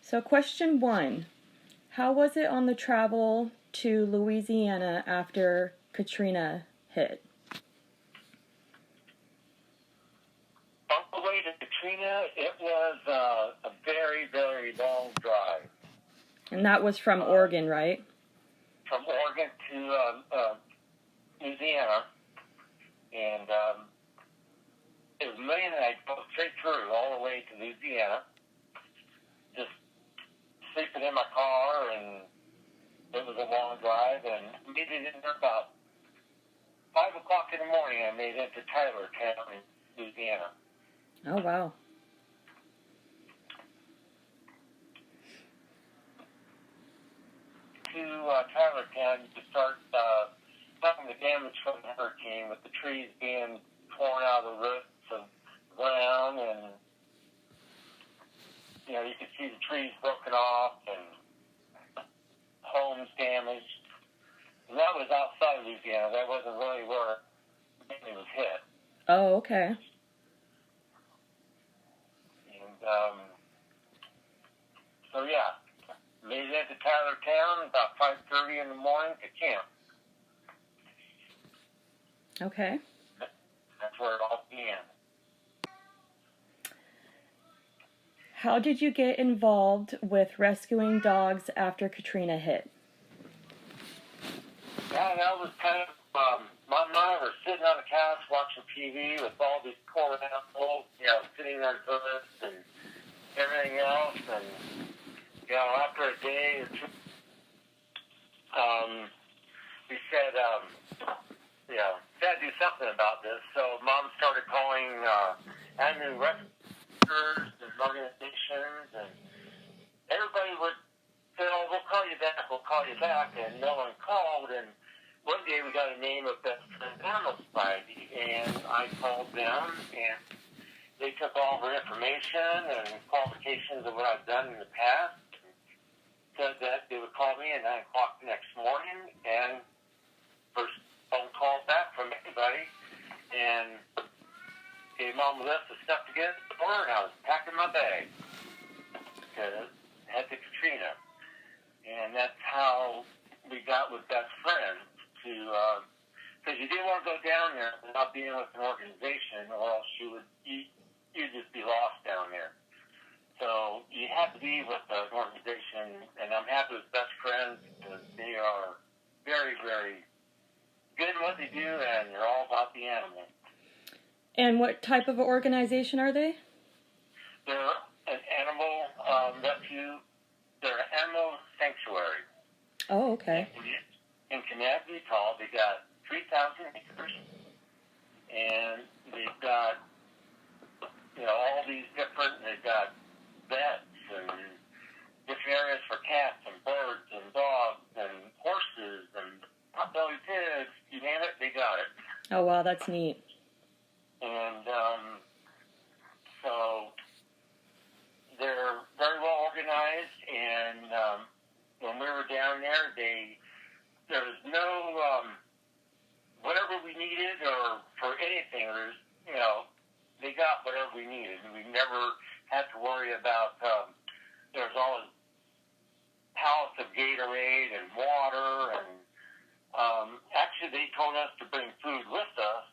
So question 1, how was it on the travel to Louisiana after Katrina hit? On the way to Katrina, it was a very, very long drive. And that was from Oregon, right? From Oregon to Louisiana. And it was a million, and I'd go straight through all the way to Louisiana. Just sleeping in my car, and it was a long drive. And made it in there about 5 o'clock in the morning. I made it to Tylertown in Louisiana. Oh, wow. To Tylertown, you could start stopping the damage from the hurricane, with the trees being torn out of the roots of the ground, and you could see the trees broken off and homes damaged. And that was outside Louisiana. That wasn't really where it was hit. Oh, okay. And so yeah, made it into Tylertown about 5:30 in the morning to camp. Okay. That's where it all began. How did you get involved with rescuing dogs after Katrina hit? Yeah, that was kind of, Mom and I were sitting on the couch watching TV with all these poor animals, sitting on toilets and everything else. And, after a day or two, we said, gotta do something about this. So Mom started calling animal rescuers and organizations, and everybody would say, "Oh, we'll call you back," and no one called. And one day we got a name of Best Friends Animal Society, and I called them, and they took all their information and qualifications of what I've done in the past, and said that they would call me at 9 o'clock the next morning, and first phone call back from anybody, and gave Mom a list of stuff to get at the door, and I was packing my bag to head to Katrina. And that's how we got with Best Friends, because you didn't want to go down there without being with an organization, or else you'd just be lost down there. So you have to be with an organization, and I'm happy with Best Friends because they are very, very good in what they do, and they're all about the animals. And what type of organization are they? They're an animal rescue. They're an animal sanctuary. Oh, okay. In Kanab, Utah, they got 3,000 acres, and they've got, all these different, they've got vets and different areas for cats and birds and dogs and horses and potbelly pigs, you name it, they got it. Oh, wow, that's neat. And so they're very well organized, and when we were down there, there was no, whatever we needed or for anything, they got whatever we needed. We never had to worry about, there's always pallets of Gatorade and water, and actually they told us to bring food with us,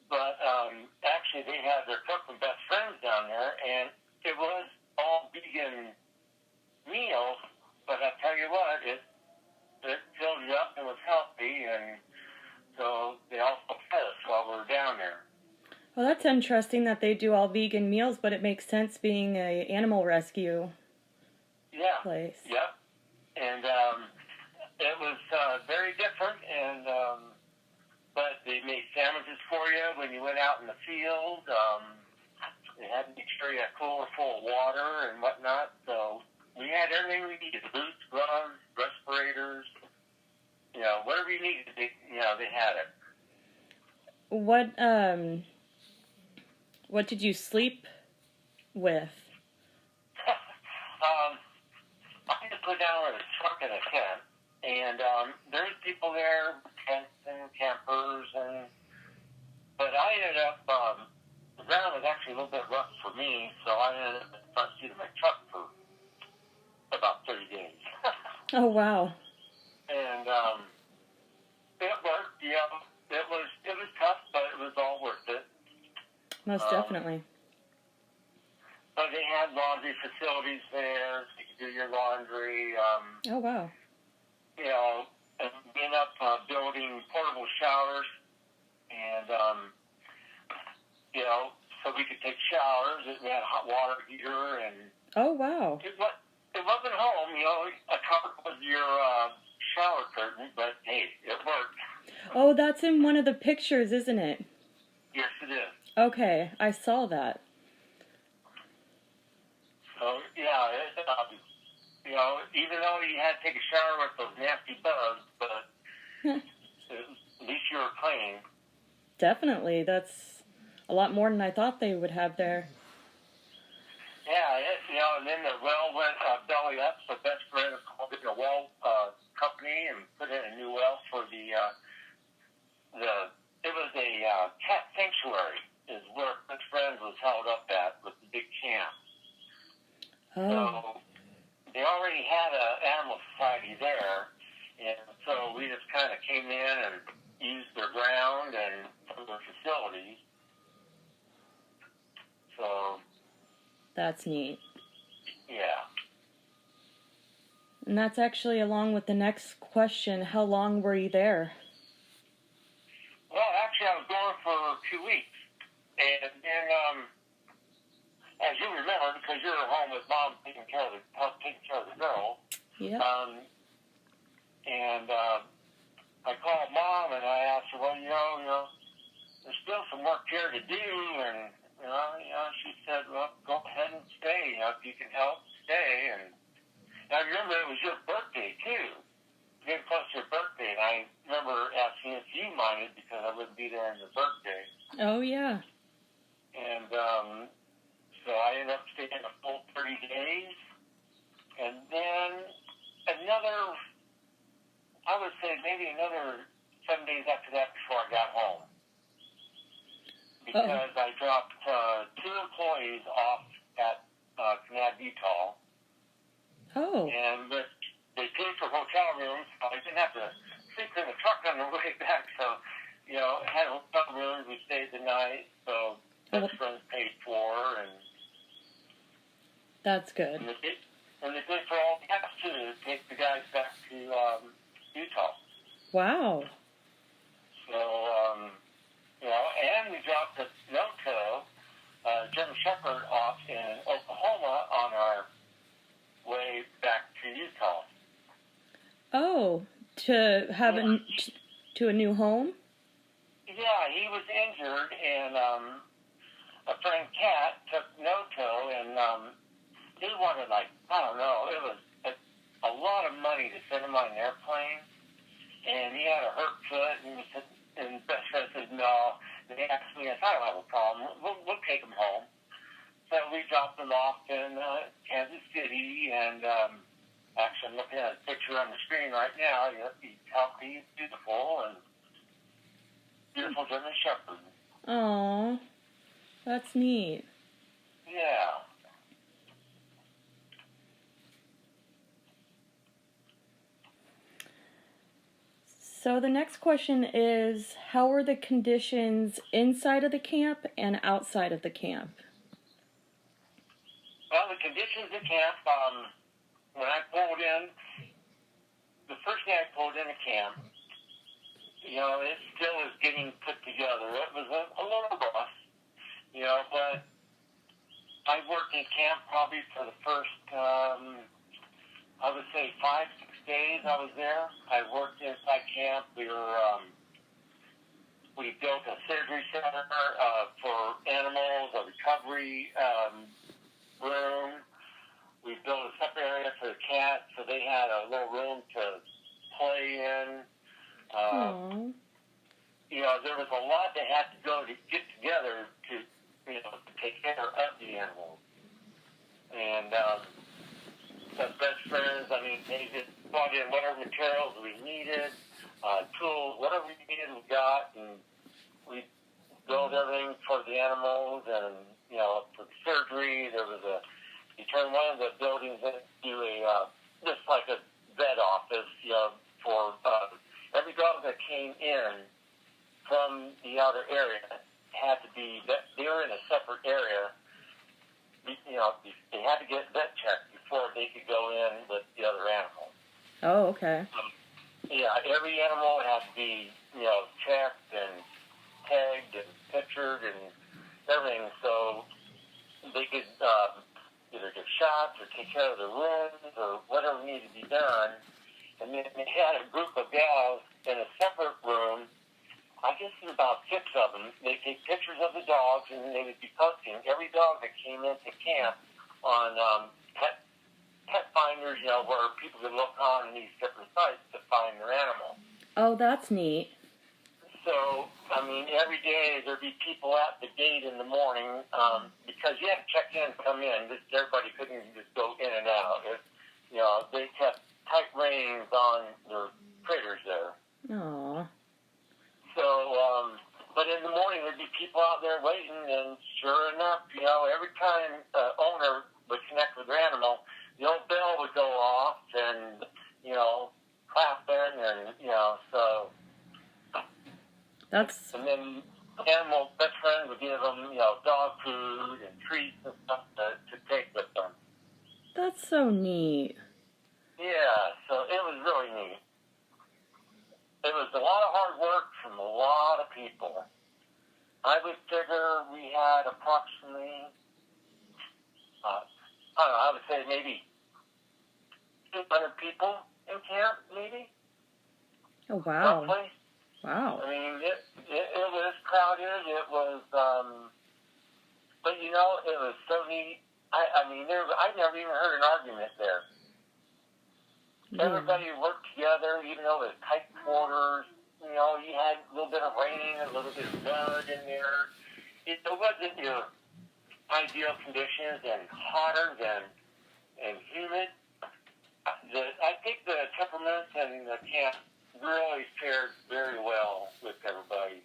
but actually they had their cook and Best Friends down there, and it was all vegan meals, but I tell you what, it filled you up and was healthy, and so they also fed us while we were down there. Well, that's interesting that they do all vegan meals, but it makes sense being a animal rescue place. Yep. And it was very different, and but they made sandwiches for you when you went out in the field. They had to make sure you had a cooler full of water and whatnot. So we had everything we needed: boots, gloves, respirators, whatever you needed. They had it. What did you sleep with? I had to put down a truck and a tent, and there's people there with tents and campers, but I ended up, the ground was actually a little bit rough for me, so I ended up in the front seat of my truck for Oh, wow. And it worked. It was tough, but it was all worth it. Most definitely. But they had laundry facilities there. So you could do your laundry. Oh, wow. And we ended up building portable showers. And, so we could take showers. We had a hot water heater. And oh, wow. It wasn't home. A cover was your shower curtain, but, hey, it worked. Oh, that's in one of the pictures, isn't it? Yes, it is. Okay, I saw that. So, yeah, even though you had to take a shower with those nasty bugs, but at least you were clean. Definitely. That's a lot more than I thought they would have there. Yeah, and then the well went belly up, so best friend called it a well company and put in a new well for it was a cat sanctuary is where Best Friends was held up at with the big camp. Oh. So they already had an animal society there, and so we just kind of came in and used their ground and some of their facilities. So that's neat. Yeah. And that's actually along with the next question. How long were you there? Well, actually, I was gone for 2 weeks. And then, as you remember, because you were home with Mom taking care of the girl. Yeah. I called Mom and I asked her, well, there's still some work here to do. And, she said, well, go ahead and stay. If you can help, stay. And I remember it was your birthday, too. Getting close to your birthday. And I remember asking if you minded because I wouldn't be there on your birthday. Oh, yeah. And so I ended up staying a full 30 days. And then I would say maybe another 7 days after that before I got home. Because I dropped 2 employees off at Canad, Utah. Oh. And they paid for hotel rooms. So I didn't have to sleep in the truck on the way back. So, had hotel rooms. We stayed the night. So Best Friends paid for. And that's good. And they paid for all the gas, too, to take the guys back to Utah. Wow. So, and we dropped a no-toe German Shepherd off in Oklahoma on our way back to Utah. Oh, to have to a new home? Yeah, he was injured, and a friend, Kat, took no-toe, and he wanted, it was a lot of money to send him on an airplane, and he had a hurt foot, and Best Friend said, no. They asked me, I don't have a problem. We'll take him home. So we dropped him off in Kansas City, and actually I'm looking at a picture on the screen right now. He's healthy, beautiful, and beautiful German Shepherd. Aw, that's neat. Yeah. So the next question is, how were the conditions inside of the camp and outside of the camp? Well, the conditions at camp, when I pulled in, the first day I pulled into camp, it still is getting put together. It was a little rough, but I worked in camp probably for the first, I would say 5-6 days I was there. I worked inside camp. We built a surgery center for animals, a recovery room. We built a separate area for the cats, so they had a little room to play in. There was a lot that had to go to get together to take care of the animals. And the Best Friends, they just brought in whatever materials we needed, tools, whatever we needed, we got, and we built everything for the animals, and, for the surgery, you turned one of the buildings into just like a vet office, for every dog that came in from the outer area had to be, they were in a separate area. They had to get vet checked before they could go in with the other animals. Oh, okay. Every animal had to be, checked and tagged and pictured and everything, so they could either get shots or take care of the wounds or whatever needed to be done. And then they had a group of gals in a separate room. I guess there's about 6 of them. They take pictures of the dogs, and they would be posting every dog that came into camp on pet finders, where people could look on these different sites to find their animal. Oh, that's neat. So, every day there'd be people at the gate in the morning, because you had to check in, come in. Everybody couldn't just go in and out. They kept tight reins on their critters there. Aww. So, but in the morning there'd be people out there waiting, and sure enough, every time the owner would connect with their animal, the old bell would go off, and, clapping, and, so. And then animal best friends would give them, dog food and treats and stuff to take with them. That's so neat. Yeah, so it was really neat. It was a lot of hard work from a lot of people. I would figure we had approximately, I would say maybe 200 people in camp, maybe. Oh, wow. Roughly. Wow. It was crowded. It was, but it was so neat. I never even heard an argument there. Yeah. Everybody worked together, even though it was tight quarters. You had a little bit of rain, a little bit of mud in there. It wasn't your ideal conditions and hotter and humid. I think the temperaments and the camp really fared very well with everybody.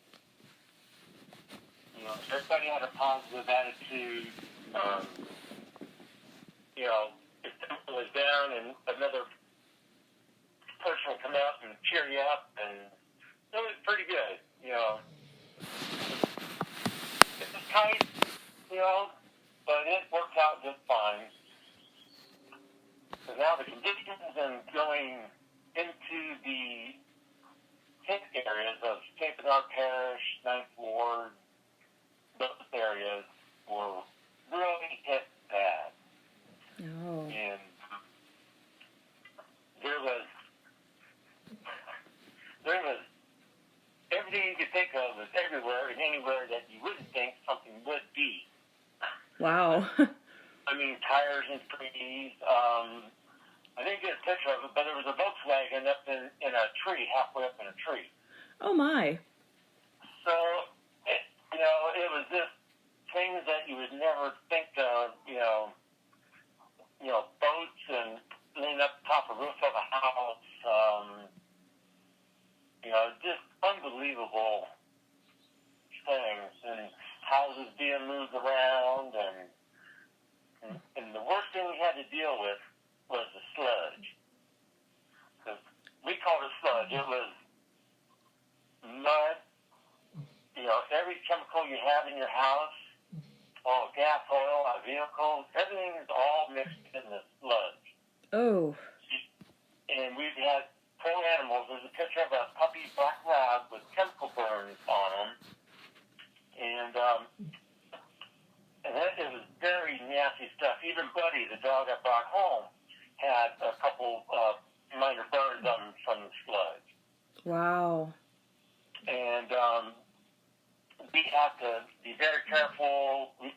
Everybody had a positive attitude. If something was down and another person would come out and cheer you up, and it was pretty good. It was tight, but it worked out just fine. So now the conditions and going into the hit areas of St. Bernard Parish, 9th Ward, those areas were really hit bad. Oh. And there was everything you could think of was everywhere and anywhere that you wouldn't think something would be. Wow. Tires and trees. I didn't get a picture of it, but there was a Volkswagen up in a tree, halfway up in a tree. Oh, my. So, it was just things that you would never think of, boats and laying up top of the roof of a house, just unbelievable things, and houses being moved around, and the worst thing we had to deal with was the sludge. Because we called it sludge. It was mud, every chemical you have in your house, all gas, oil, vehicles, everything is all mixed in the sludge. Oh. And we've had poor animals. There's a picture of a puppy black lab with chemical burns on them. And it was very nasty stuff. Even Buddy, the dog I brought home, had a couple minor burns on him from the sludge. Wow. And we had to be very careful. We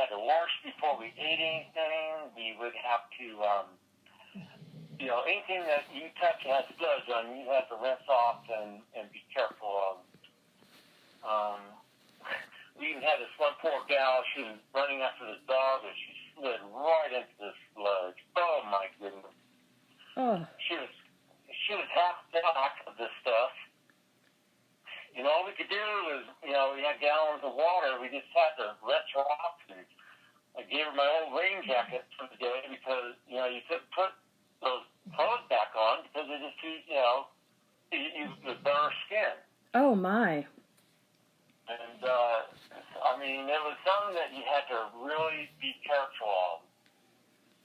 had to wash before we ate anything. We would have to, anything that you touch had sludge on, you had to rinse off and be careful of. We even had this one poor gal, she was running after this dog, and she slid right into the sludge. Oh, my goodness. Oh. She was half black of this stuff. All we could do was, we had gallons of water. We just had to rinse her off. And I gave her my old rain jacket for the day because, you couldn't put those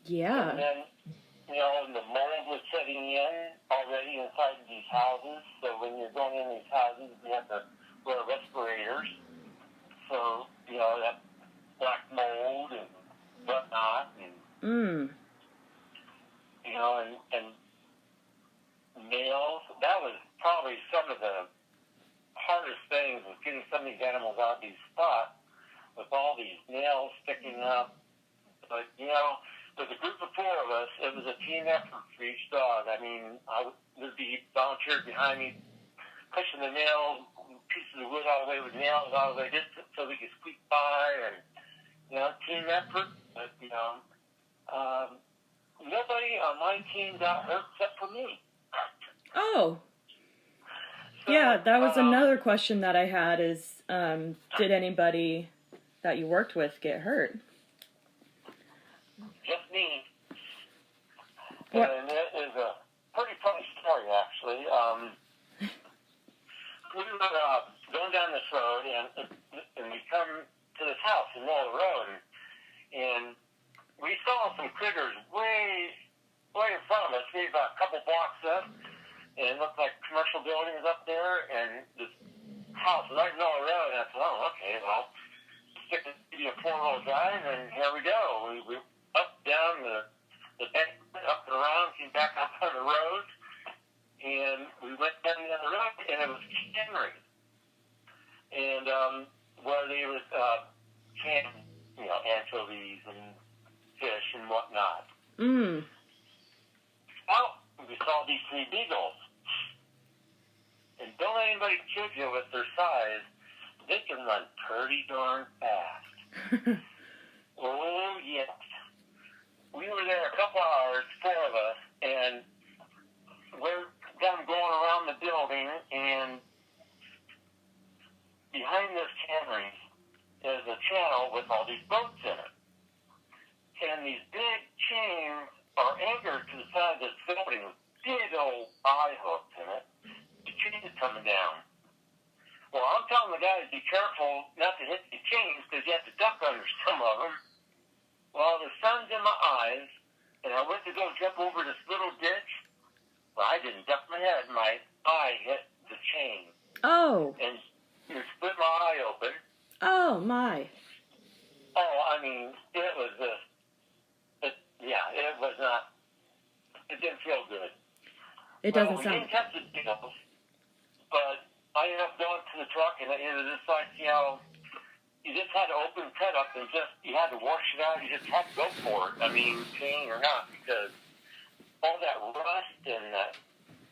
Yeah. And then, the mold was setting in already inside these houses. So when you're going in these houses, you have to wear respirators. So, that black mold and whatnot. And, and nails. That was probably some of the hardest things was getting some of these animals out of these spots with all these nails sticking up. But, with a group of 4 of us, it was a team effort for each dog. I mean, there'd be volunteers behind me pushing the nails, pieces of wood all the way with nails all the way just so we could squeak by and, team effort. But, nobody on my team got hurt except for me. Oh. So, yeah, that was another question that I had is, did anybody that you worked with get hurt? Just me. What? And it is a pretty funny story, actually. We were going down this road, and we come to this house in the middle of the road, and we saw some critters way in front of us, maybe about a couple blocks up, and it looked like commercial buildings up there, and this house was right in the middle of the road, and I said, oh, okay, well, stick to a 4-wheel drive, and here we go. We up, down the bank, up and around, came back up on the road, and we went down the other road, and it was Henry. And where they would can, anchovies and fish and whatnot. Well, we saw these 3 beagles. And don't let anybody kid you with their size. They can run pretty darn fast. Oh, yes. We were there a couple hours, 4 of us, and we're going around the building, and behind this cannery is a channel with all these boats in it. And these big chains are anchored to the side of this building with big old eye hooks in it. The chains coming down. Well, I'm telling the guys, be careful not to hit the chains because you have to duck under some of them. Well, the sun's in my eyes, and I went to go jump over this little ditch. Well, I didn't duck my head. My eye hit the chain. Oh. And you split my eye open. Oh, my. Oh, I mean, it was it was not, it didn't feel good. It doesn't we sound... didn't catch the beagles, but I ended up going to the truck, and it was just like, you just had to open the cut up and you had to wash it out. You just had to go for it. I mean, chain or not, because all that rust and that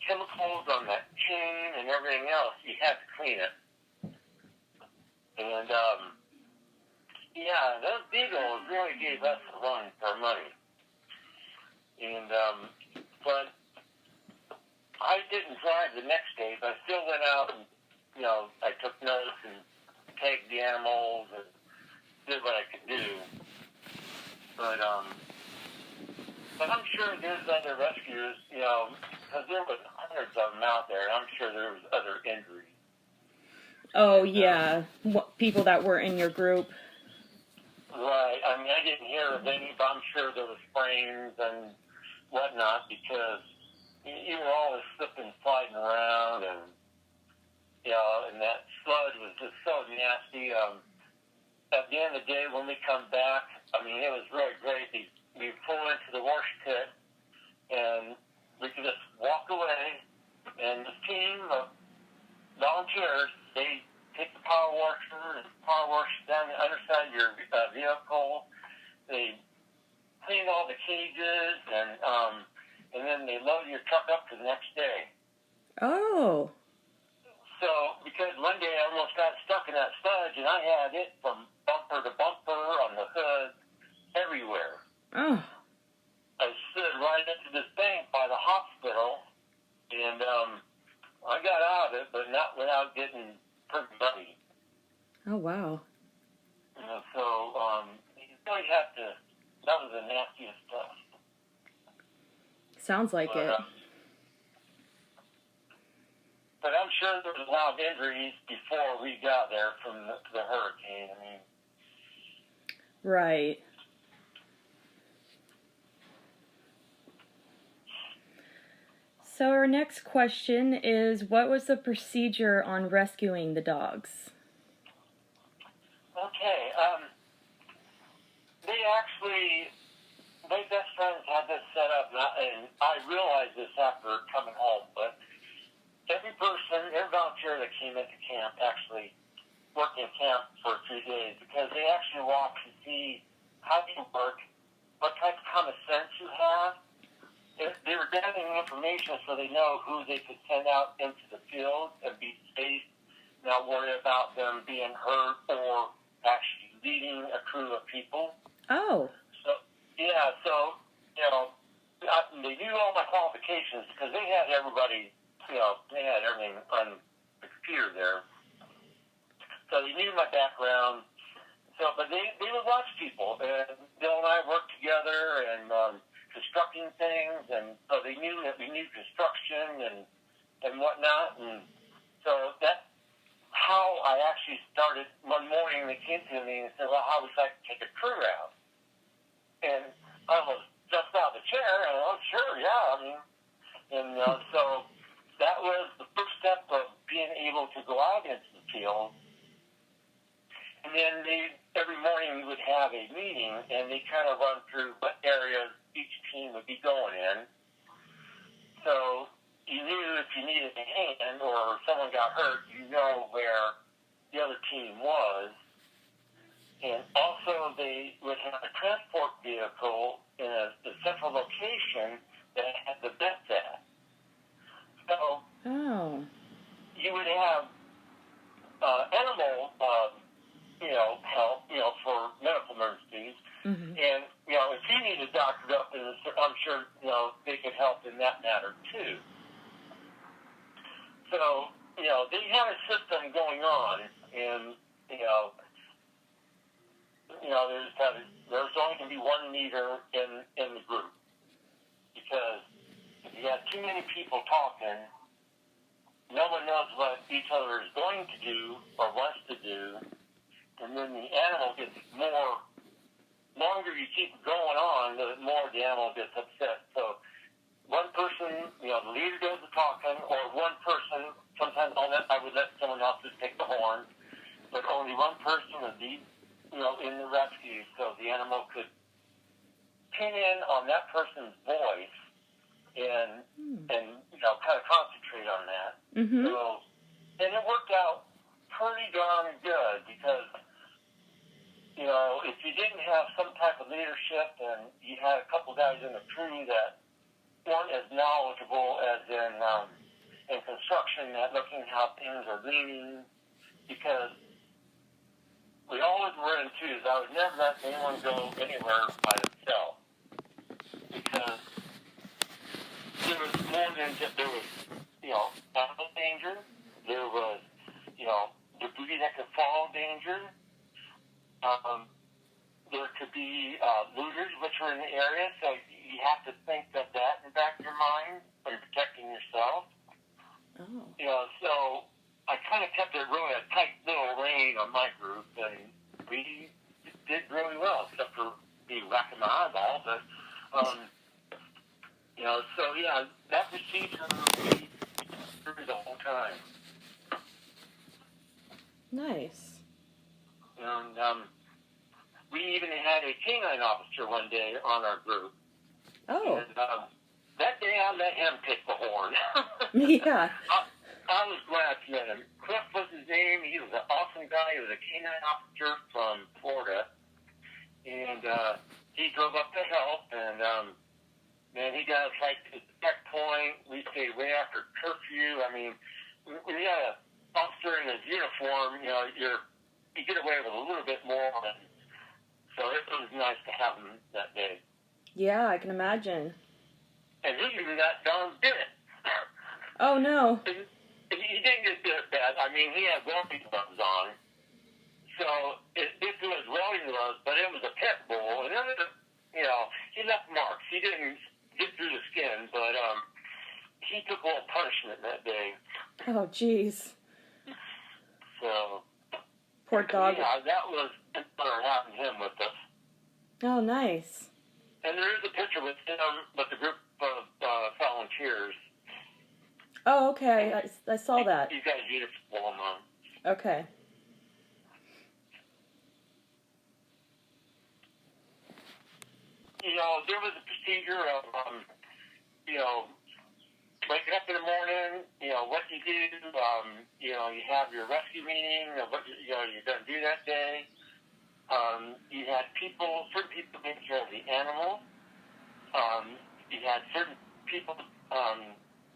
chemicals on that chain and everything else, you had to clean it. And, those beagles really gave us a run for our money. And, but I didn't drive the next day, but I still went out and, I took notes and tagged the animals and did what I could do. But I'm sure there's other rescuers, because there was hundreds of them out there, and I'm sure there was other injuries. Oh, yeah. People that were in your group. Right. I mean, I didn't hear of any, but I'm sure there was sprains and whatnot because you were always slipping, sliding around, and and that sludge was just so nasty. At the end of the day, when we come back, I mean, it was really great. We pull into the wash pit, and we could just walk away, and the team of volunteers, they take the power washer and power wash down the underside of your vehicle. They clean all the cages, and then they load your truck up for the next day. Oh. So, because one day I almost got stuck in that sludge, and I had it from bumper to bumper on the hood, everywhere. Oh. I stood right into this bank by the hospital, and I got out of it, but not without getting pretty muddy. Oh, wow. So, you really have to, that was the nastiest stuff. Sounds like it. But I'm sure there was a lot of injuries before we got there from the hurricane. I mean, right. So our next question is, what was the procedure on rescuing the dogs? Okay, they actually, my best friends had this set up, and I realized this after coming home, but every volunteer that came into camp actually worked in camp for 3 days because they actually want to see how you work, what type of common sense you have. They were gathering information so they know who they could send out into the field and be safe, not worry about them being hurt or actually leading a crew of people. Oh. So, yeah, so, they knew all my qualifications because they had everybody, they had everything on the computer there. So they knew my background. So, but they would watch people, and Bill and I worked together and constructing things, and so they knew that we knew construction and whatnot, and so that's how I actually started. One morning they came to me and said, well, how would you like to take a crew out? And I was just out of the chair, and sure, yeah, so that was the first step of being able to go out into the field. And then every morning we would have a meeting, and they kind of run through what areas each team would be going in. So you knew if you needed a hand or someone got hurt, you know where the other team was. And also they would have a transport vehicle in a central location that had the vets at. So you would have animal help, for medical emergencies. Mm-hmm. And, if you needed doctored up, I'm sure, they could help in that matter, too. So, they had a system going on, and, there's only going to be one leader in the group. Because if you have too many people talking, no one knows what each other is going to do or wants to do, and then the animal gets longer you keep going on, the more the animal gets upset. So one person, the leader does the talking, or one person, sometimes I would let someone else just take the horn, but only one person would lead, in the rescue, so the animal could pin in on that person's voice and kind of concentrate on that. Mm-hmm. So, and it worked out pretty darn good because, if you didn't have some type of leadership and you had a couple guys in the crew that weren't as knowledgeable as in construction at looking how things are leaning, because we always were in twos. I would never let anyone go anywhere by themselves because there was more than just, there was, animal danger, there was, debris that could fall danger, there could be looters which were in the area, so you have to think of that in the back of your mind when you're protecting yourself. Oh. So I kind of kept it really a tight little rein on my group, and we did really well, except for me whacking my eyeball, but, so yeah, that procedure we through the whole time. Nice. And we even had a canine officer one day on our group. Oh. And that day I let him pick the horn. Yeah. I was glad to let him. Cliff was his name. He was an awesome guy. He was a canine officer from Florida. And he drove up to help. And, he got us like to the checkpoint. We stayed way after curfew. I mean, when you got an officer in his uniform, you get away with a little bit more. And so it was nice to have him that day. Yeah, I can imagine. And he even got done did it. Oh, no. He didn't get bit bad. I mean, he had welding gloves on. So it was welding gloves, but it was a pit bull. And he left marks. He didn't get through the skin, but he took a little punishment that day. Oh, jeez. So. Poor dog. Yeah, that was better having him with us. Oh, nice. And there is a picture with him, with a group of volunteers. Oh, okay. I saw that. He's got a uniform on. Okay. There was a procedure of, waking up in the morning, what you do, you have your rescue meeting, what you're going to do that day. You had certain people taking care of the animals. You had certain people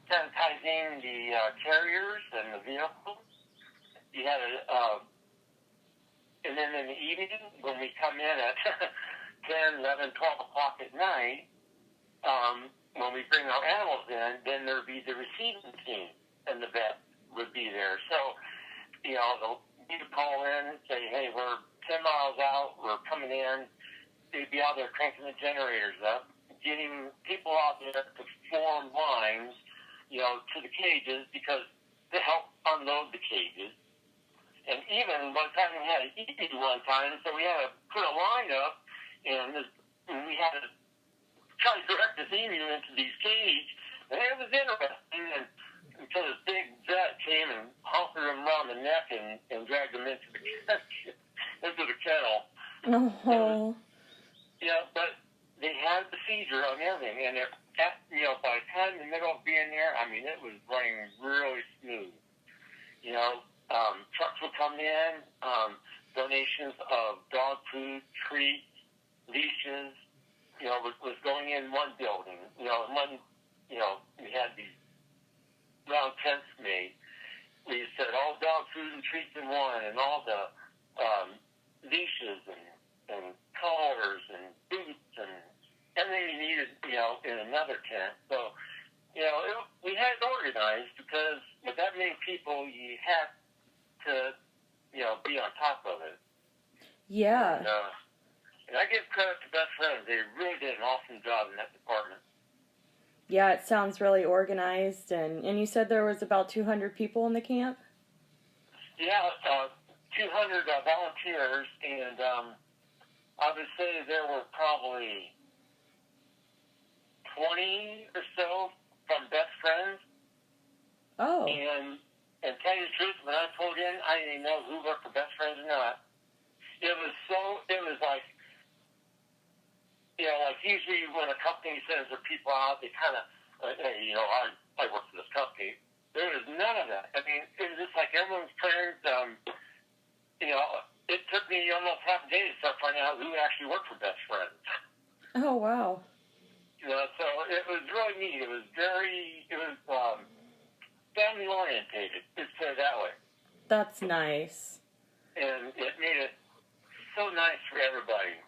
sanitizing the carriers and the vehicles. You had and then in the evening, when we come in at 10, 11, 12 o'clock at night, when we bring our animals in, then there would be the receiving team, and the vet would be there. So, they'd call in and say, hey, we're 10 miles out, we're coming in. They'd be out there cranking the generators up, getting people out there to form lines, to the cages to help unload the cages. And even one time we had an eating one time, so we had to put a line up, and we had to try to direct this emu into these cages. And it was interesting until this big vet came and haltered him around the neck and dragged him into the kennel. Oh. But they had the seizure on everything, and by the time the middle of being there, I mean, it was running really smooth. Trucks would come in, donations of dog food, treats, leashes, was going in one building. We had these round tents made. We said all dog food and treats in one, and all the leashes and collars and boots and everything you needed, in another tent. So, we had it organized because with that many people, you had to, be on top of it. Yeah. And I give credit to Best Friends. They really did an awesome job in that department. Yeah, it sounds really organized. And you said there was about 200 people in the camp? Yeah, 200 volunteers, and I would say there were probably 20 or so from Best Friends. Oh. And tell you the truth, when I pulled in, I didn't even know who worked for Best Friends or not. It was like, like usually when a company sends their people out, they kind of, hey, I work for this company. There was none of that. I mean, it was just like everyone's friends. It took me almost half a day to start finding out who actually worked for Best Friends. Oh, wow. So it was really neat. It was family orientated, let's say it that way. That's nice. And it made it so nice for everybody.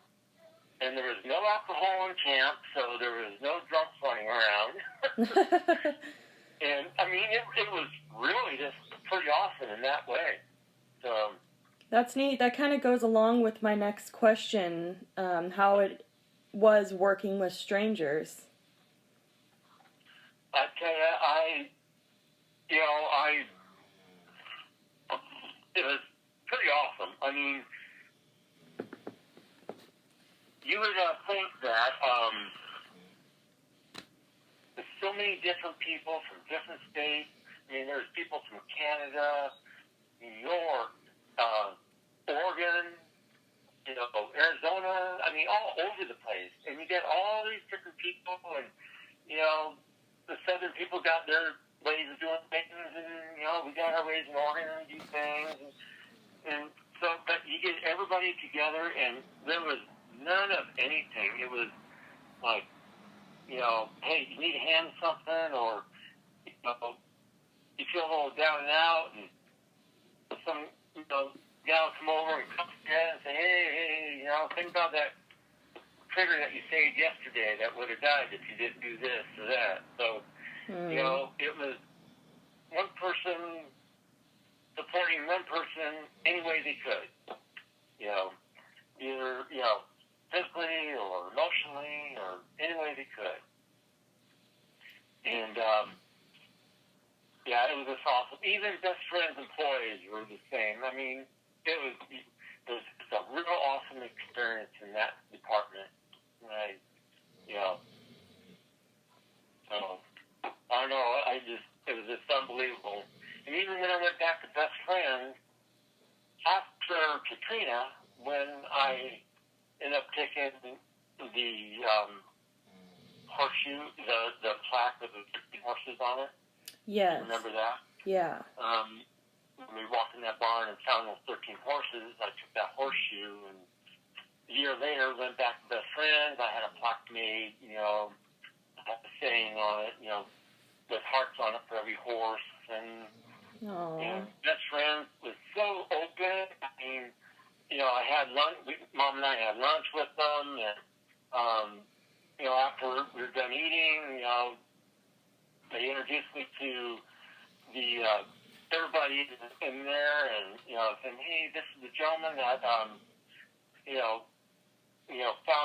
And there was no alcohol in camp, so there was no drunks running around. And, I mean, it was really just pretty awesome in that way. So that's neat. That kind of goes along with my next question, how it was working with strangers. I tell you, it was pretty awesome. I mean, you would think that there's so many different people from different states. I mean, there's people from Canada, New York, Oregon, Arizona. I mean, all over the place. And you get all these different people, and, the Southern people got their ways of doing things, and, we got our ways in Oregon and do things. And so, but you get everybody together, and there was none of anything. It was like, hey, you need a hand in something, or, you feel a little down and out, and some, gal come over and come to you and say, hey, think about that critter that you saved yesterday that would have died if you didn't do this or that. So, it was one person supporting one person any way they could. Either, physically or emotionally or any way they could. And, it was just awesome. Even Best Friends employees were the same. I mean, it was a real awesome experience in that department. Right? So, I don't know. It was just Katrina, when I ended up taking the horseshoe, the plaque with the 13 horses on it. Yes. Remember that? Yeah. When we walked in that barn and found those 13 horses, I took that horseshoe, and a year later went back to best friends. I had a plaque made, I had a saying on it, with hearts on it for every horse, and best friends was so open. I mean, I had lunch. Mom and I had lunch with them, and after we were done eating, they introduced me to the everybody in there, and saying, "Hey, this is the gentleman that found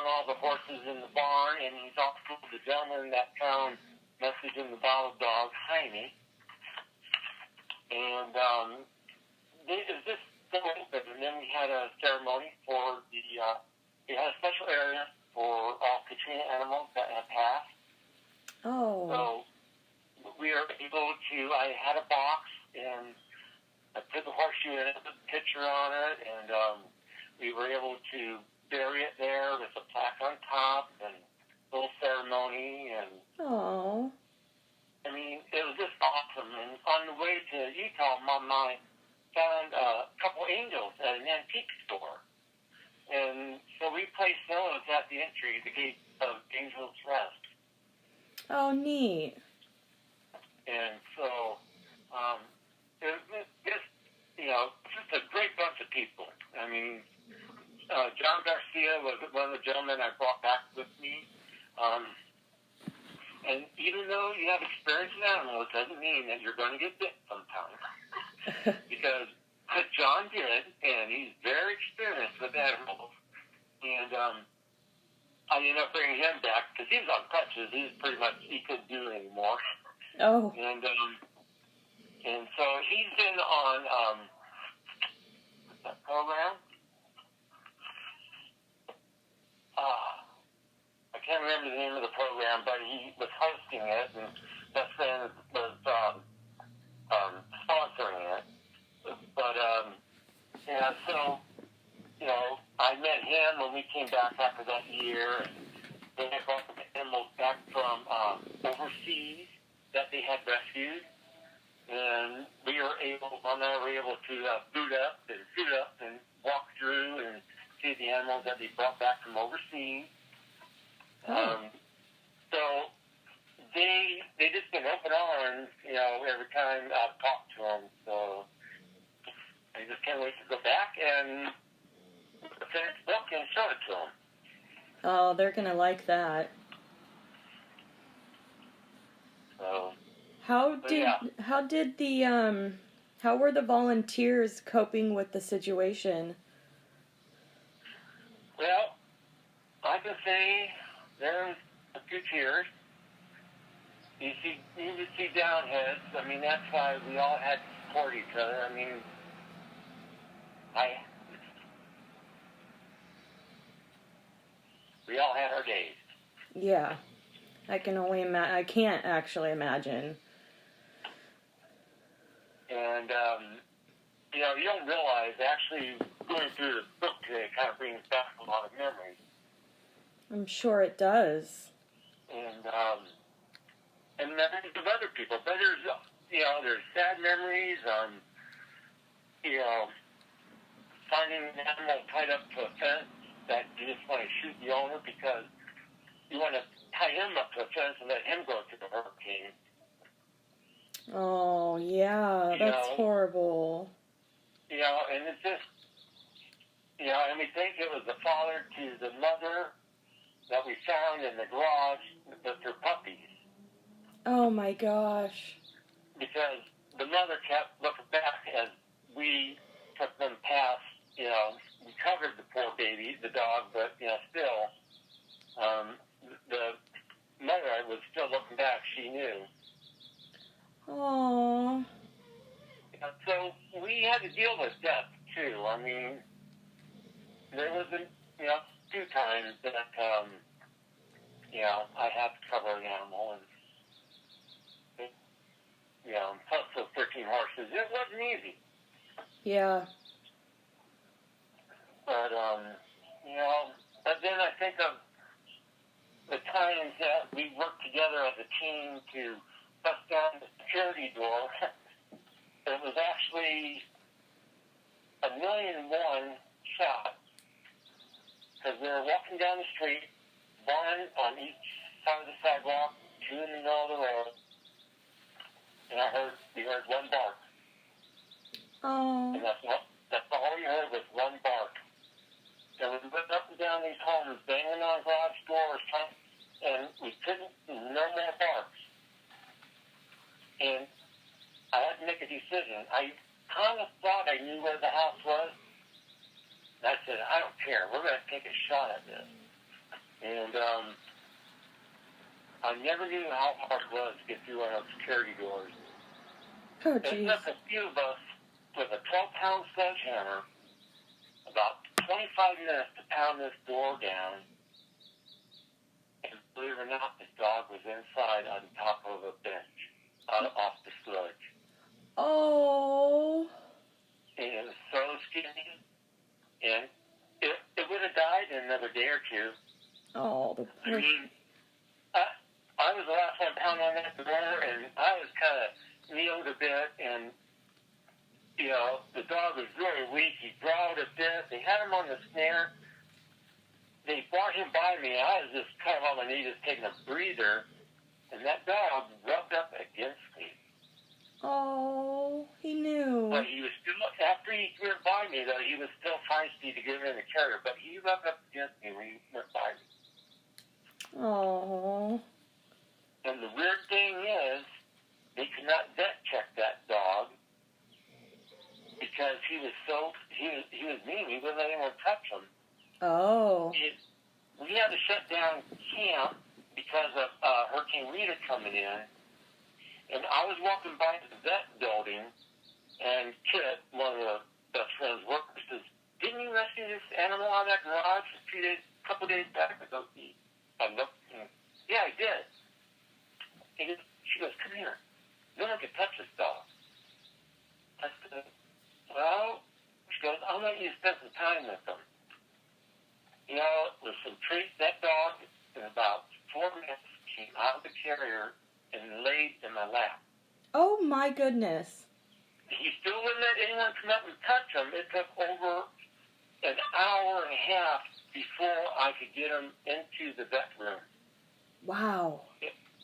all the horses in the barn, and he's also the gentleman that found message in the bottle dog, Jaime." And it was just so open. And then we had a ceremony for we had a special area for all Katrina animals that had passed. Oh. So we were able to, I had a box, and I put the horseshoe in it, put the picture on it, and we were able to bury it there with a plaque on top and a little ceremony. And Oh. I mean, it was just awesome. And on the way to Utah, Mom and I found a couple angels at an antique store. And so we placed those at the entry, the gate of Angel's Rest. Oh, neat. And so it was just a great bunch of people. I mean, John Garcia was one of the gentlemen I brought back with me. And even though you have experience in animals, it doesn't mean that you're going to get bit sometimes. Because John did, and he's very experienced with animals. And I ended up bringing him back because he was on crutches. He couldn't do it anymore. Oh. And so he's been on what's that program? I can't remember the name of the program, but he was hosting it, and best friend was sponsoring it. But so I met him when we came back after that year, and they had brought the animals back from overseas that they had rescued, and Mom and I were able to boot up and suit up and walk through and see the animals that they brought back from overseas. So they just been open arms, every time I've talked to them. So I just can't wait to go back and finish the book and show it to them. Oh, they're gonna like that. So how were the volunteers coping with the situation? Well, I can say there's a few tears. You would see downheads. I mean, that's why we all had to support each other. I mean, we all had our days. Yeah, I can only imagine. I can't actually imagine. And you don't realize actually going through this book today kind of brings back a lot of memories. I'm sure it does. And memories of other people. But there's sad memories. Finding an animal tied up to a fence that you just want to shoot the owner because you want to tie him up to a fence and let him go through the hurricane. Oh, yeah, that's horrible. And it's just, and we think it was the father to the mother that we found in the garage with their puppies. Oh, my gosh. Because the mother kept looking back as we took them past, we covered the poor baby, the dog, but, still, the mother was still looking back. She knew. Aww. So we had to deal with death, too. I mean, there was, few times that, I had to cover an animal, and, plus those 13 horses. It wasn't easy. Yeah. but then I think of the times that we worked together as a team to bust down the security door. It was actually $1,000,001 shot. Because we were walking down the street, one on each side of the sidewalk, two in the middle of the road, and we heard one bark. Oh. And that's all we heard was one bark. And we went up and down these homes, banging on garage doors, and we couldn't, no more barks. And I had to make a decision. I kind of thought I knew where the house was. And I said, I don't care. We're going to take a shot at this. And I never knew how hard it was to get through one of those security doors. Oh, It jeez. took a few of us with a 12-pound sledgehammer about 25 minutes to pound this door down. And believe it or not, the dog was inside on top of a bench, off the sludge. Oh. And it was so skinny. And it would have died in another day or two. Oh, I mean, I was the last one pounding on that door, and I was kind of kneeled a bit, and, the dog was really weak. He growled a bit. They had him on the snare. They brought him by me. I was just kind of on my knees, just taking a breather, and that dog rubbed up against me. Oh, he knew. But he was still, after he went by me, though, he was still feisty to get him in the carrier, but he rubbed up against me when he went by me. Oh. And the weird thing is, they could not vet check that dog because he was mean. He wouldn't let anyone touch him. Oh. We had to shut down camp because of Hurricane Rita coming in. And I was walking by the vet building, and Kit, one of the best friends' workers, says, didn't you rescue this animal out of that garage a couple days back? I go, yeah, I did. She goes, come here. No one can touch this dog. I said, well, she goes, I'll let you spend some time with them. With some treats, that dog, in about 4 minutes, came out of the carrier and laid in my lap. Oh, my goodness. He still wouldn't let anyone come up and touch him. It took over an hour and a half before I could get him into the vet room. Wow.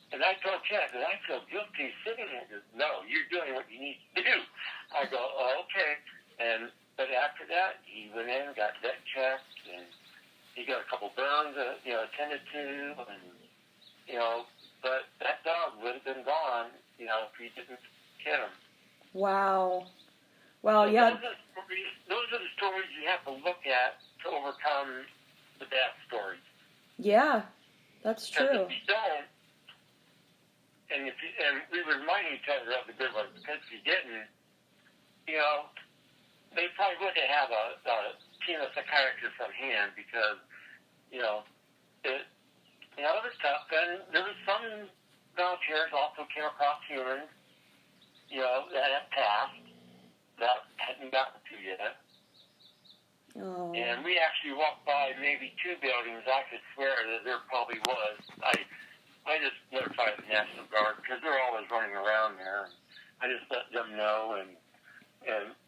And I told Chad that I feel guilty sitting there. He goes, no, you're doing what you need to do. I go, oh, okay. But after that, he went in, got vet checked, and he got a couple burns, attended to, and, but that dog would have been gone, if he didn't get him. Wow. Well, so yeah. Those are the stories you have to look at to overcome the bad stories. Yeah, that's true. If you don't, and we remind each other of the good ones, because if you didn't, they probably wouldn't have a team of psychiatrists on hand because, it was tough. And there was some volunteers also came across humans, that had passed, that hadn't gotten to yet. Oh. And we actually walked by maybe 2 buildings. I could swear that there probably was. I just notified the National Guard because they're always running around there. I just let them know, and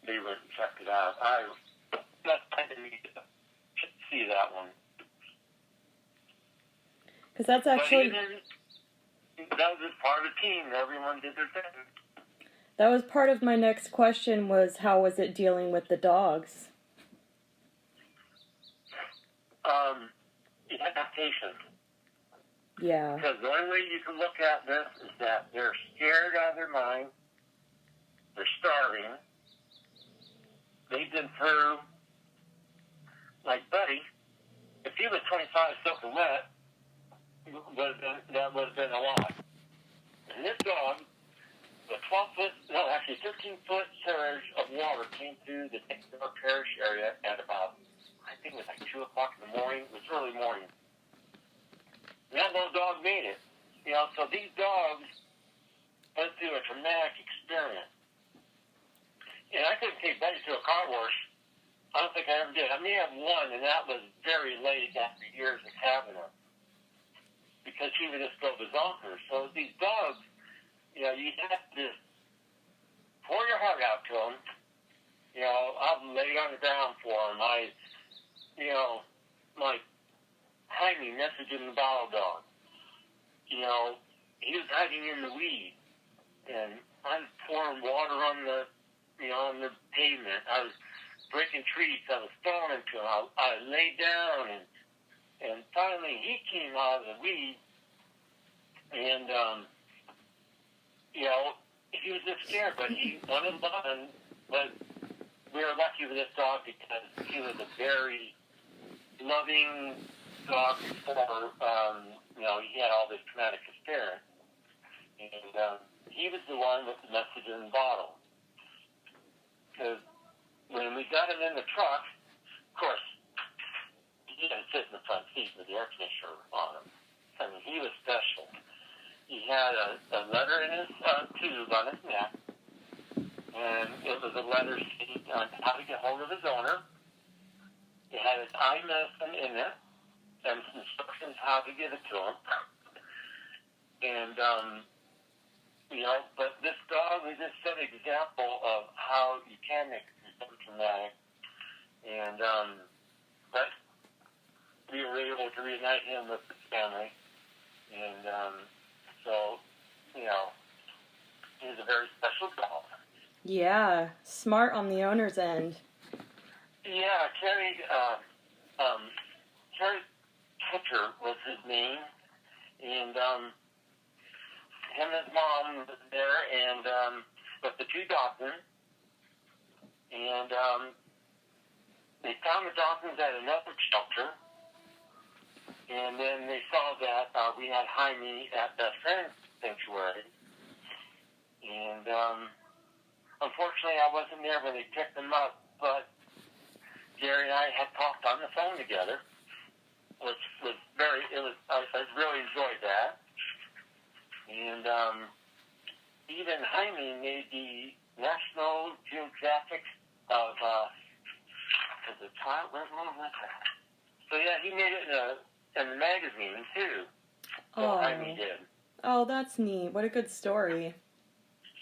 they went and checked it out. I didn't need to see that one. Because that's actually... that was just part of the team. Everyone did their thing. That was part of my next question was, how was it dealing with the dogs? Adaptation. Yeah. Because the only way you can look at this is that they're scared out of their mind. They're starving. They've been through, like Buddy, if he was 25 soaking wet, that would have been a lot. And this dog, the 15-foot surge of water came through the Texas Parish area at about, I think it was like 2 o'clock in the morning. It was early morning. And that little dog made it. So these dogs went through a traumatic experience. And I couldn't take Buddy to a car wash I don't think I ever did. I may have one, and that was very late after years of having him, because he would just go berserker. So these dogs, you know, you have to pour your heart out to them. You know, I've laid on the ground for him. My Jaime messaging the bottle dog. You know, he was hiding in the weed, and I was pouring water on the pavement. I was breaking trees. I was throwing him to him. I laid down, and finally he came out of the weed, and he was just scared, but he wanted to run. But we were lucky with this dog because he was a very loving dog before, he had all this traumatic experience. And he was the one with the message in the bottle. Because when we got him in the truck, of course, he didn't sit in the front seat with the air conditioner on him. I mean, he was special. He had a letter in his tube on his neck, and it was a letter stating on how to get hold of his owner. It had his eye medicine in it, and some instructions how to give it to him. And, but this dog was just an example of how you can make it traumatic. And, but we were able to reunite him with his family. And, he was a very special dog. Yeah, smart on the owner's end. Yeah, Terry Kitcher was his name, and him and his mom was there, and with the two Dawsons, and they found the Dawsons at another shelter, and then they saw that we had Jaime at the Friends Sanctuary, and unfortunately I wasn't there when they picked them up, but Gary and I had talked on the phone together, which was I really enjoyed that. And even Jaime made the National Geographic of the child. So yeah, he made it in the magazine too. So Jaime did. Oh, that's neat. What a good story.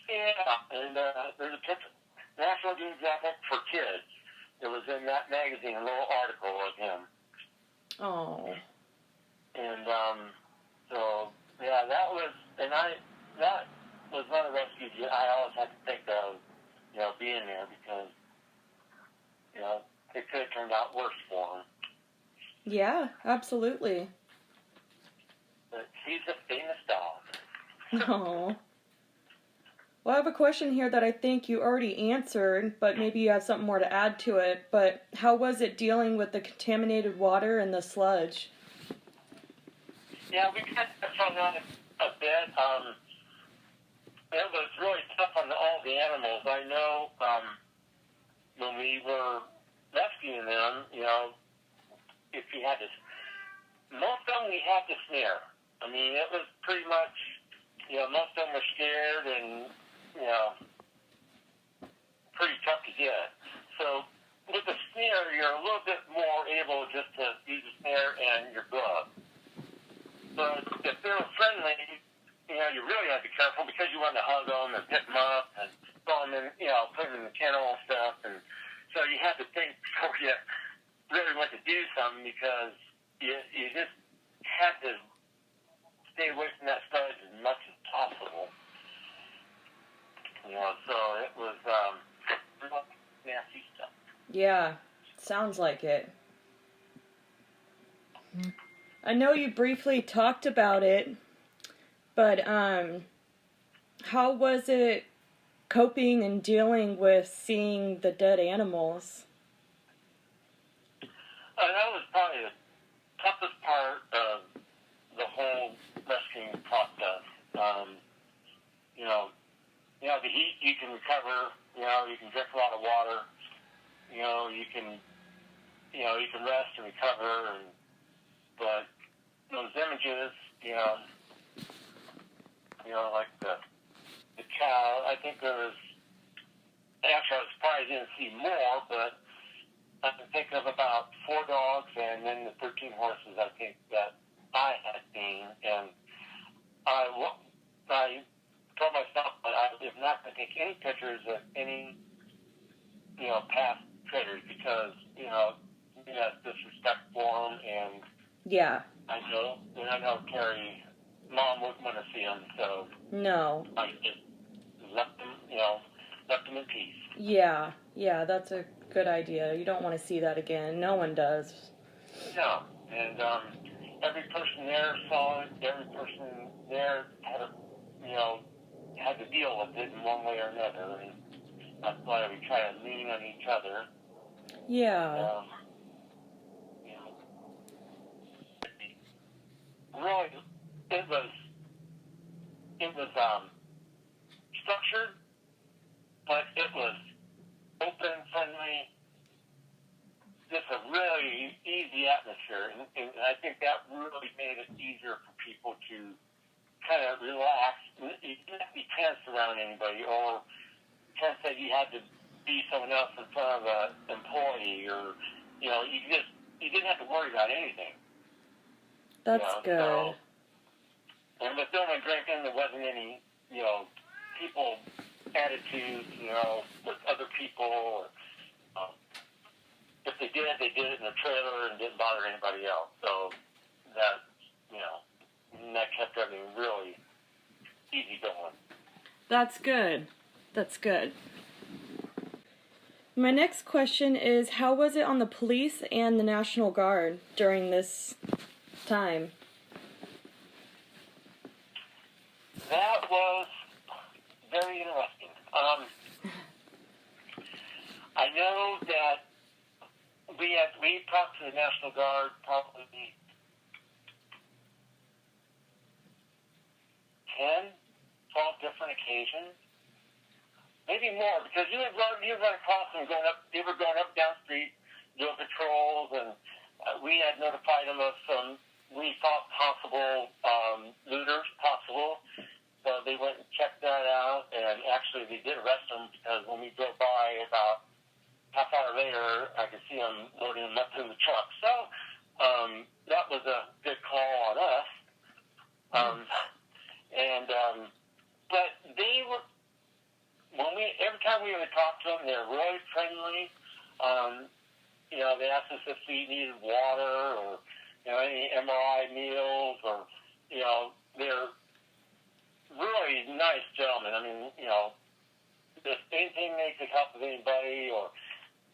Yeah, and there's a picture, National Geographic for Kids. It was in that magazine, a little article of him. Oh. And that was one of the rescues I always had to think of, being there because, it could have turned out worse for him. Yeah, absolutely. But he's a famous dog. Oh. Well, I have a question here that I think you already answered, but maybe you have something more to add to it. But how was it dealing with the contaminated water and the sludge? Yeah, we kind of touched on that a bit. It was really tough on all the animals. I know when we were rescuing them, if you had to, most of them we had to snare. I mean, it was pretty much, most of them were scared and, pretty tough to get. So with the snare, you're a little bit more able just to use the snare and your glove. But if they were friendly, you really have to be careful because you want to hug them and pick them up and throw them in, put them in the kennel and stuff. And so you have to think before you really want to do something because you just have to stay away from that sludge as much as possible. So it was nasty stuff. Yeah, sounds like it. I know you briefly talked about it, but how was it coping and dealing with seeing the dead animals? That was probably the toughest part of the whole rescuing process. The heat you can recover. You can drink a lot of water. You can rest and recover. But those images, like the cow. I think there was. Actually, I was surprised I didn't see more, but I can think of about 4 dogs and then the 13 horses I think that I had seen. And I told myself that I was not going to take any pictures of any, past critters because, that's disrespect for them. And Yeah. I know Carrie, Mom wouldn't want to see them, so No. I just left them in peace. Yeah, that's a good idea. You don't want to see that again. No one does. No, and every person there saw it. Every person there had had to deal with it in one way or another, and that's why we try to lean on each other. Yeah. Really, it was structured, but it was open, friendly, just a really easy atmosphere, and I think that really made it easier for people to kind of relax. You didn't have to be tense around anybody, or tense that you had to be someone else in front of an employee, or you didn't have to worry about anything. That's good. So, and with doing and drinking, there wasn't any people attitudes, with other people. If they did it in a trailer and didn't bother anybody else. So that, that kept everything really easy going. That's good. That's good. My next question is, how was it on the police and the National Guard during this time? That was very interesting. I know that we talked to the National Guard probably 10, 12 different occasions, maybe more, because you would run across them they were going up down street doing patrols, and we had notified them of some we thought possible looters, so they went and checked that out, and actually they did arrest them because when we drove by about half hour later, I could see them loading them up in the truck. So that was a good call on us. But they were, every time we would talk to them, they were really friendly. They asked us if we needed water or any MRI meals, or they're really nice gentlemen. I mean, if anything they could help with anybody, or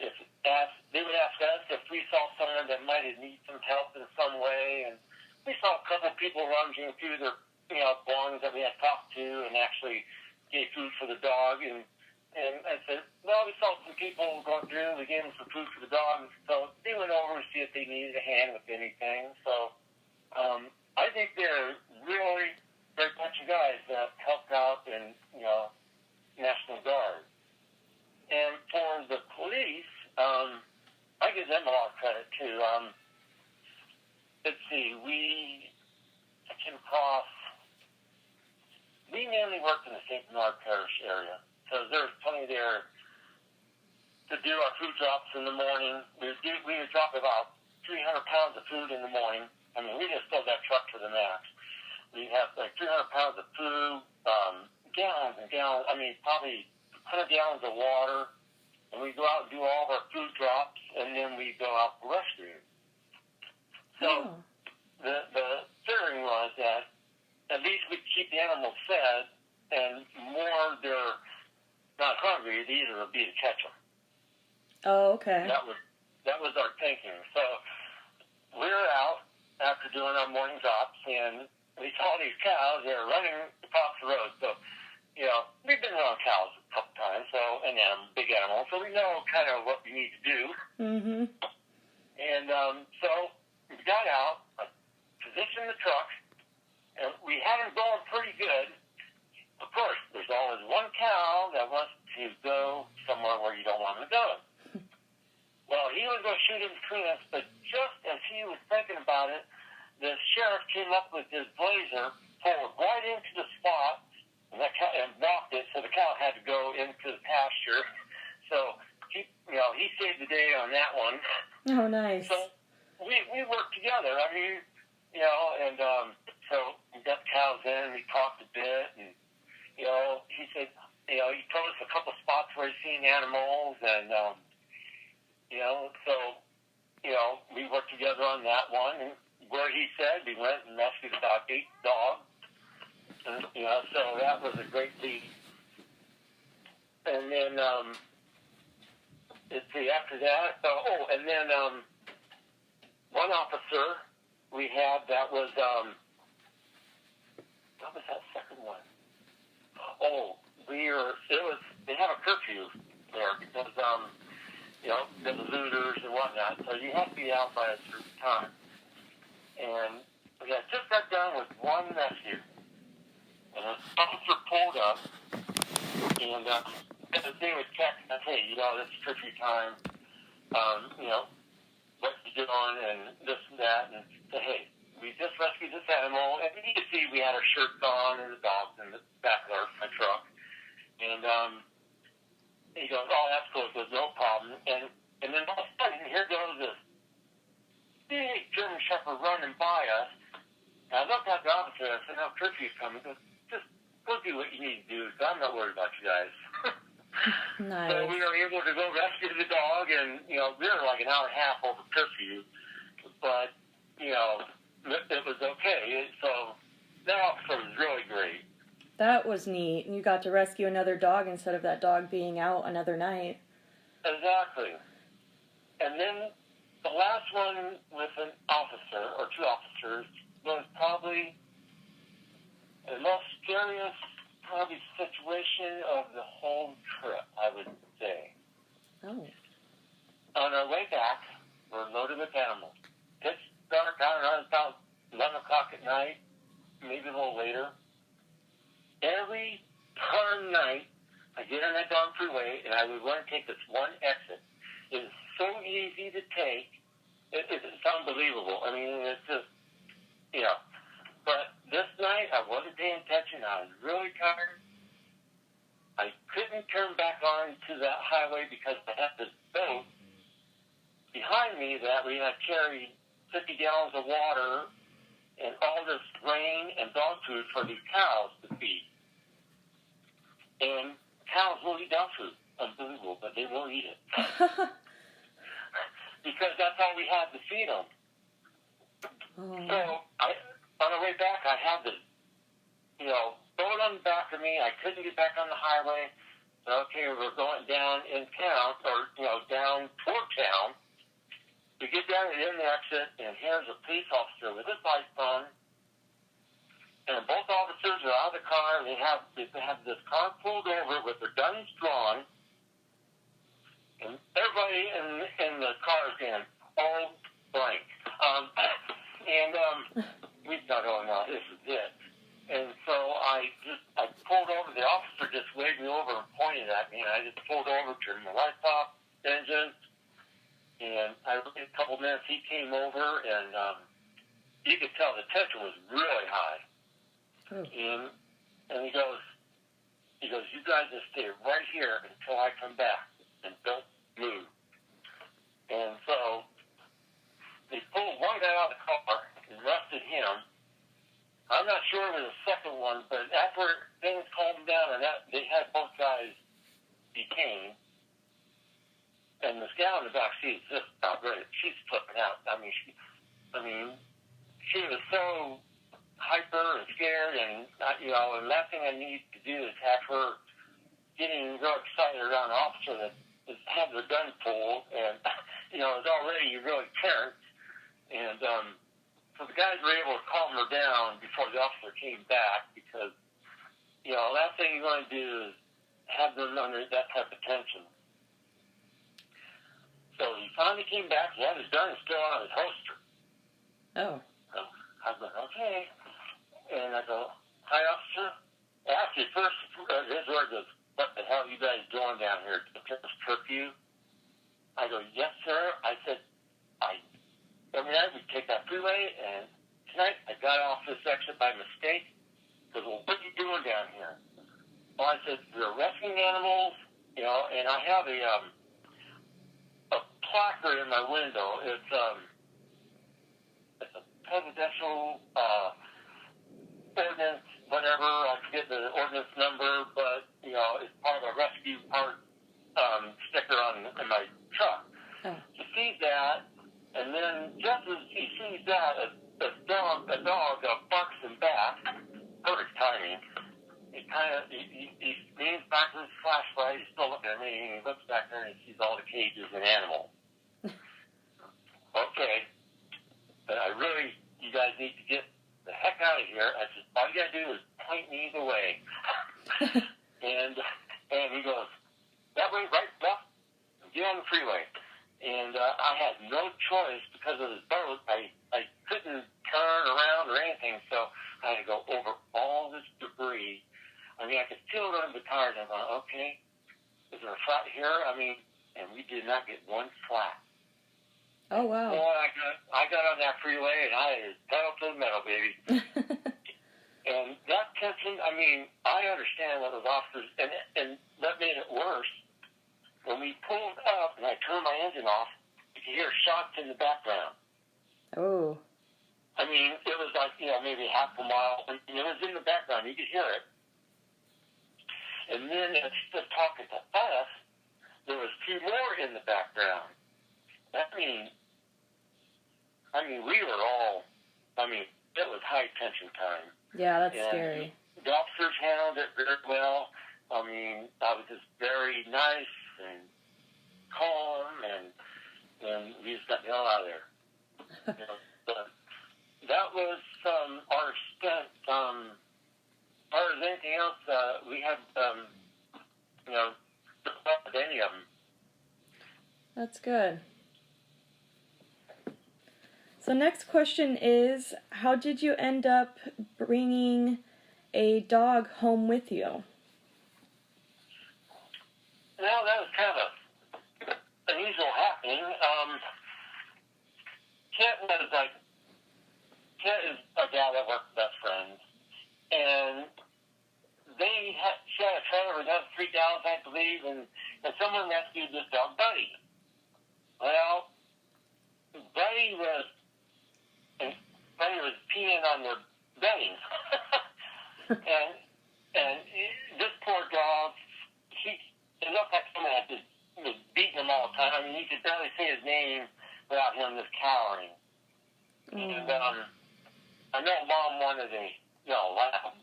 they would ask us if we saw someone that might need some help in some way. And we saw a couple of people rummaging through their belongings that we had talked to, and actually gave food for the dog. And I said, well, we saw some people going through, we gave them some food for the dog. So they went over to see if they needed a hand with anything. So I think they're really great bunch of guys that helped out in, National Guard. And for the police, I give them a lot of credit too. Let's see, I came across, we mainly worked in the St. Bernard Parish area, so there's plenty there to do our food drops in the morning. We would drop about 300 pounds of food in the morning. I mean, we just filled that truck to the max. We'd have like 300 pounds of food, gallons and gallons, probably 100 gallons of water, and we go out and do all of our food drops, and then we go out for rescue. So the theory was that at least we keep the animals fed, and more they're not hungry, the easier it'll be to catch them. Oh, okay. That was our thinking. So we were out after doing our morning drops, and we saw these cows. They were running across the road. So, we've been around cows a couple times, and big animals, so we know kind of what we need to do. Mm-hmm. And so we got out, positioned the truck, and we had them going pretty good. Of course, there's always one cow that wants to go somewhere where you don't want them to go. Well, he was going to shoot in between us, but just as he was thinking about it, the sheriff came up with his blazer, pulled right into the spot, and blocked it, so the cow had to go into the pasture. So he saved the day on that one. in, we talked a bit, and, you know, he said, you know, he told us a couple spots where he's seen animals, and, you know, so, you know, we worked together on that one, and where he said, we went and rescued about 8 dogs, and, you know, so that was a great lead. And then, let's see, after that, and then, one officer we had that was, what was that second one? They have a curfew there because, you know, the looters and whatnot, so you have to be out by a certain time. And we had just got done with one rescue, and an officer pulled up, and the thing was checking, hey, you know, this is curfew time, you know, what you doing, and this and that, and say, hey, we just rescued this animal, and you can see we had our shirts on and the dogs in the back of my truck. And he goes, oh, that's cool. There's no problem. And then all of a sudden, here goes this big German Shepherd running by us. And I looked at the officer and I said, no, curfew's coming. He goes, just go do what you need to do. I'm not worried about you guys. Nice. So we were able to go rescue the dog, and, you know, we were like an hour and a half over curfew. But, you know, it was okay. So that officer was really great. That was neat. You got to rescue another dog instead of that dog being out another night. Exactly. And then the last one with an officer, or 2 officers, was probably the most scariest situation of the whole trip, I would say. Oh. On our way back, we're loaded with animals. It's dark, I don't know, it's about 11 o'clock at night, maybe a little later. Every darn night, I get on that darn freeway, and I would want to take this one exit. It's so easy to take. It's unbelievable. I mean, it's just, you know. But this night, I wasn't paying attention. I was really tired. I couldn't turn back on to that highway because I had this boat behind me that we had carried 50 gallons of water and all this grain and dog food for these cows to feed. And cows will eat dog food. Unbelievable, but they will eat it. Because that's all we had to feed them. Oh. So, on the way back, I had this, you know, boat on the back of me. I couldn't get back on the highway. So, okay, we're going down in town, or, you know, down toward town. We get down to the end exit, and here's a police officer with his lights on. And both officers are out of the car, and they have this car pulled over with their guns drawn. And everybody in the car is in, oh, blank. We thought, oh, no, this is it. And so I pulled over. The officer just waved me over and pointed at me, and I just pulled over, turned the lights off, engine, and I waited a couple minutes. He came over, and you could tell the tension was really high. Oh. And he goes, you guys just stay right here until I come back, and don't move. And so they pulled one guy out of the car and arrested him. I'm not sure it was the second one, but after things calmed down and that, they had both guys detained. And this gal in the back seat is just about ready. She's flipping out. I mean, she was so hyper and scared, and you know, and last thing I need to do is have her getting real excited around an officer that has their gun pulled, and you know, is already really tense. And so the guys were able to calm her down before the officer came back, because you know, last thing you want to do is have them under that type of tension. So he finally came back. He had his gun still on his holster. Oh. So I was like, okay. And I go, hi, officer. Actually, first, his word was, what the hell are you guys doing down here? Just curfew? I go, yes, sir. I said, every night we take that freeway, and tonight I got off this exit by mistake. Because, well, what are you doing down here? Well, I said, we're rescuing animals, you know, and I have a placard in my window. It's a presidential ordinance whatever. I forget the ordinance number, but, you know, it's part of a rescue part sticker on in my truck. Oh. He sees that, and then just as he sees that, a dog barks him back. Perfect timing. He leans back with his flashlight. He's still looking at me, and he looks back there and he sees all the cages and animals. Okay, but you guys need to get the heck out of here. I said, all you gotta do is point me the way. and he goes, that way, right, left, get on the freeway. And I had no choice because of this boat. I couldn't turn around or anything, so I had to go over all this debris. I mean, I could feel it under the tires. I'm going, okay, is there a flat here? I mean, and we did not get one flat. Oh, wow. Boy, I got on that freeway, and I was pedal to the metal, baby. And that tension, I mean, I understand what those officers, and that made it worse. When we pulled up and I turned my engine off, you could hear shots in the background. Oh. I mean, it was like, you know, maybe half a mile. And it was in the background. You could hear it. And then instead of talking to us, there was two more in the background. We were all, it was high tension time. Yeah, that's and scary. The officers handled it very well. I was just very nice and calm, and we just got the hell out of there. You know, but that was our extent. As far as anything else, we had, not with any of them. That's good. So next question is, how did you end up bringing a dog home with you? Well, that was kind of an unusual happening. Kit is a gal that works with best friends, and she had a trailer with another 3 gals, I believe, and someone rescued this dog, Buddy. Well, Buddy was peeing on their bedding. and this poor dog, it looked like someone had just was beating him all the time. I mean, you could barely say his name without him just cowering. And I know Mom wanted a yellow lab,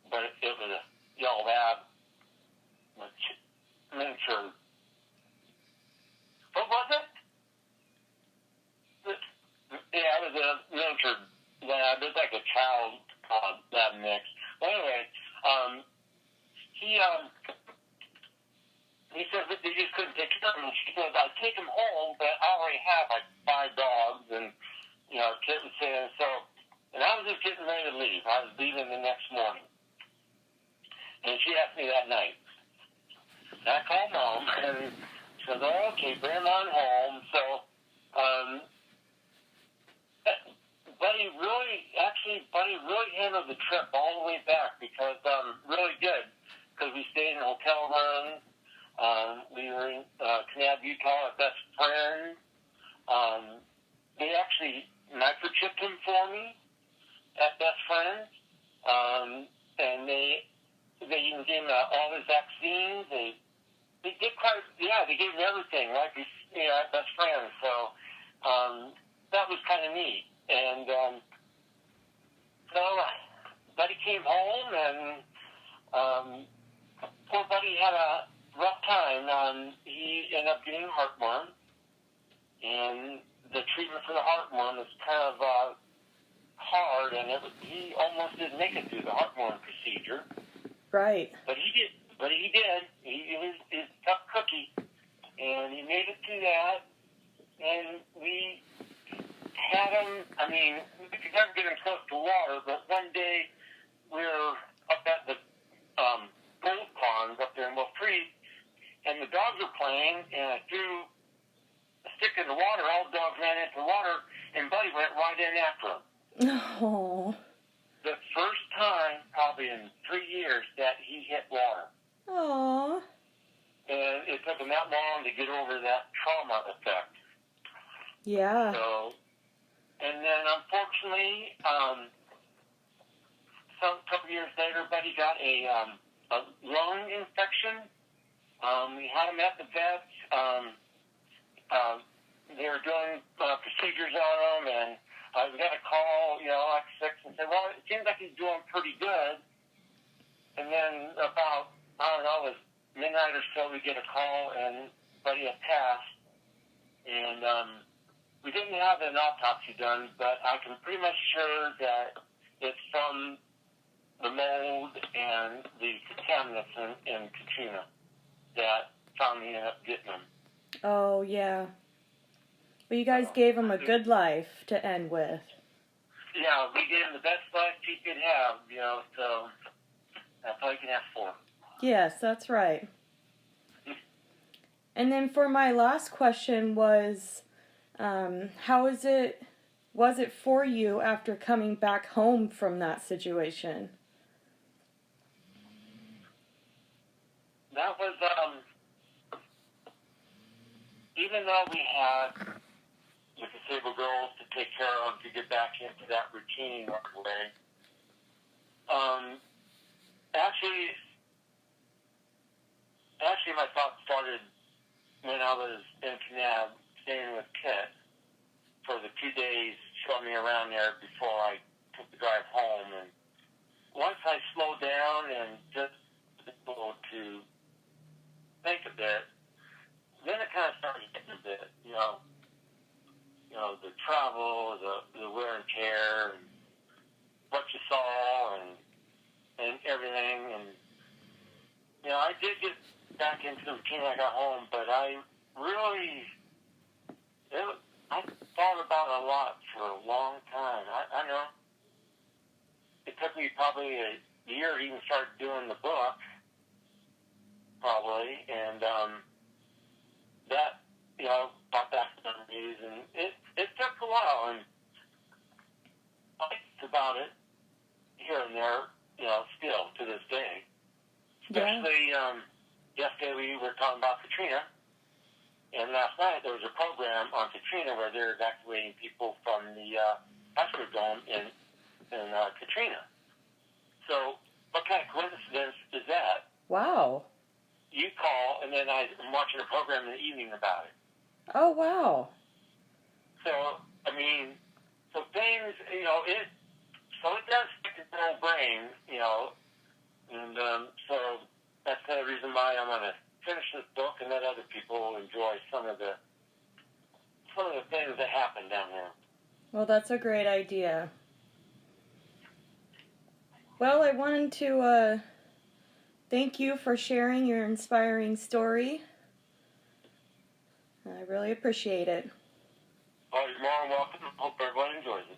but it was a yellow lab miniature. What was it? Yeah, it was a miniature lab. It was like a child lab mix. Well, anyway, he said that they just couldn't take care of him. She said, I'd take him home, but I already have like 5 dogs, and, Kit was saying so. And I was just getting ready to leave. I was leaving the next morning. And she asked me that night. And I called Mom, and she said, oh, okay, bring him on home. So, Buddy really handled the trip all the way back because, really good. Because we stayed in hotel rooms. We were in Kanab, Utah at Best Friends. They actually microchipped him for me at Best Friends. And they even gave him all his vaccines. They did they gave him everything, like at Best Friends. So that was kind of neat. And so Buddy came home, and poor Buddy had a rough time. He ended up getting heartworm, and the treatment for the heartworm was kind of hard, and he almost didn't make it through the heartworm procedure. Right. But he did. He was a tough cookie, and he made it through that, and we had him. I mean, we could never get him close to water, but one day we were up at the gold ponds up there in Wolf Creek, and the dogs were playing, and I threw a stick in the water. All the dogs ran into the water, and Buddy went right in after him. Oh. The first time, probably in 3 years, that he hit water. Aww. And it took him that long to get over that trauma effect. Yeah. So, and then unfortunately, some couple years later, Buddy got a lung infection. We had him at the vet. They were doing procedures on him, and we got a call, like 6, and said, well, it seems like he's doing pretty good. And then about, I don't know, it was midnight or so, we get a call, and Buddy had passed. And we didn't have an autopsy done, but I can pretty much sure that it's from the mold and the contaminants in Katrina that finally ended up getting him. Oh, yeah. Well, you guys gave him a good life to end with. Yeah, we gave him the best life he could have, so that's all you can ask for. Yes, that's right. And then for my last question was, was it for you after coming back home from that situation? That was, even though we had the disabled girls to take care of to get back into that routine right away, actually my thoughts started when I was in Canab staying with Kit for the 2 days showing me around there before I took the drive home. And once I slowed down and just able to think a bit, then it kind of started getting a bit, the travel, the wear and tear, and what you saw, and everything. And, I did get back into the routine when I got home, but I thought about it a lot for a long time. I know it took me probably a year to even start doing the book, probably, and that, brought back the memories, and it took a while, and I think about it here and there, still to this day. Especially, yesterday we were talking about Katrina, and last night there was a program on Katrina where they're evacuating people from the Astrodome in Katrina. So, what kind of coincidence is that? Wow. You call, and then I'm watching a program in the evening about it. Oh, wow. So, so things, it does stick in the whole brain, and so that's the reason why I'm going to finish this book and let other people enjoy some of the things that happen down there. Well, that's a great idea. Well, I wanted to thank you for sharing your inspiring story. I really appreciate it. Oh, you're more than welcome. Hope everyone enjoys it.